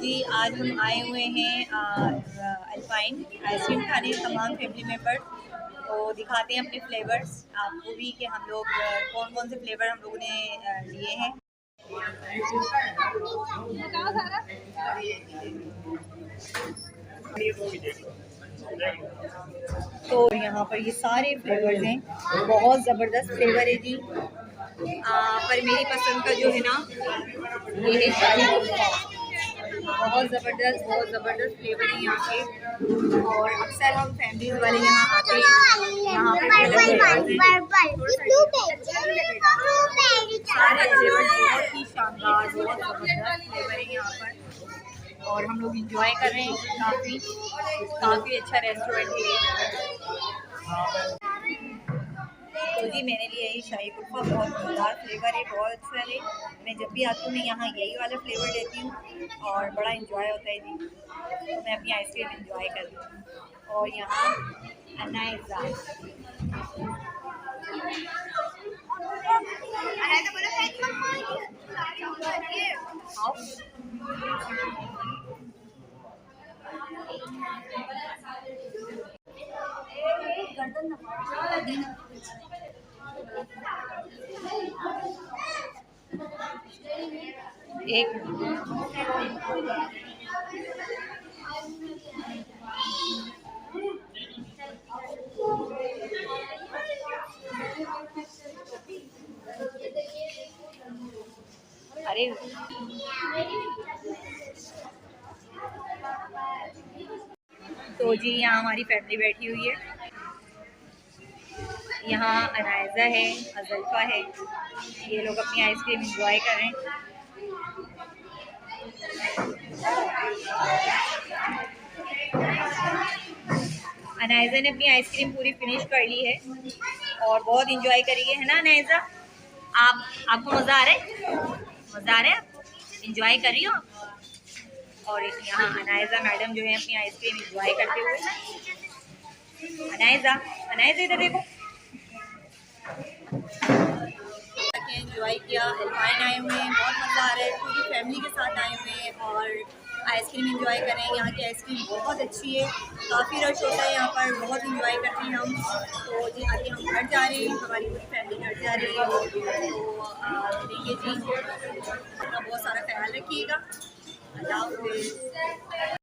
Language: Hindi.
जी आज हम आए हुए हैं अल्पाइन आइसक्रीम खाने, तमाम फैमिली मेम्बर्स तो दिखाते हैं अपने फ्लेवर्स आपको भी कि हम लोग कौन कौन से फ्लेवर हम लोगों ने लिए हैं। तो यहाँ पर ये सारे फ्लेवर्स हैं, बहुत ज़बरदस्त फ्लेवर है जी। पर मेरी पसंद का जो है ना ये है शाही कुल्फा, बहुत ज़बरदस्त फ्लेवर है यहाँ के। और अक्सर हम फैमिलीज वाले यहाँ आते हैं, यहाँ पे सारे फ्लेवर बहुत ही शानदार, बहुत ज़बरदस्त फ्लेवर है यहाँ पर और हम लोग इंजॉय कर रहे हैं। काफ़ी अच्छा रेस्टोरेंट है। तो जी मैंने लिया ये शाही कुल्फा, बहुत मज़ेदार फ्लेवर है, बहुत अच्छा है। मैं जब भी आती हूँ मैं यहाँ यही वाला फ्लेवर लेती हूँ और बड़ा इंजॉय होता है जी। तो मैं अपनी आइसक्रीम इंजॉय करती हूँ। और यहाँ अनाइजा एक अरे तो जी यहाँ हमारी फैमिली बैठी हुई है। यहाँ अनाइजा है, अज़ल्फ़ा है, ये लोग अपनी आइसक्रीम एंजॉय कर रहे हैं। अनाइजा ने अपनी आइसक्रीम पूरी फिनिश कर ली है और बहुत इंजॉय करी है ना अनाइजा? आपको मज़ा आ रहा है? मज़ा आ रहा है आपको? इंजॉय कर रही हो? और यहाँ अनाइजा मैडम जो है अपनी आइसक्रीम इंजॉय करते हुए। अनाइजा इधर देखो। एंजॉय किया, अल्पाइन आए हुए हैं, बहुत मज़ा आ रहा है, पूरी फैमिली के साथ आए हुए हैं और आइसक्रीम एंजॉय कर रहे हैं। यहाँ की आइसक्रीम बहुत अच्छी है, काफ़ी रश होता है यहाँ पर, बहुत इंजॉय करते हैं हम। तो जी आगे हम घर जा रहे हैं, हमारी पूरी फैमिली घर जा रही है। तो मिलेंगे जी, अपना बहुत सारा ख्याल रखिएगा। अल्लाह हाफ़िज़।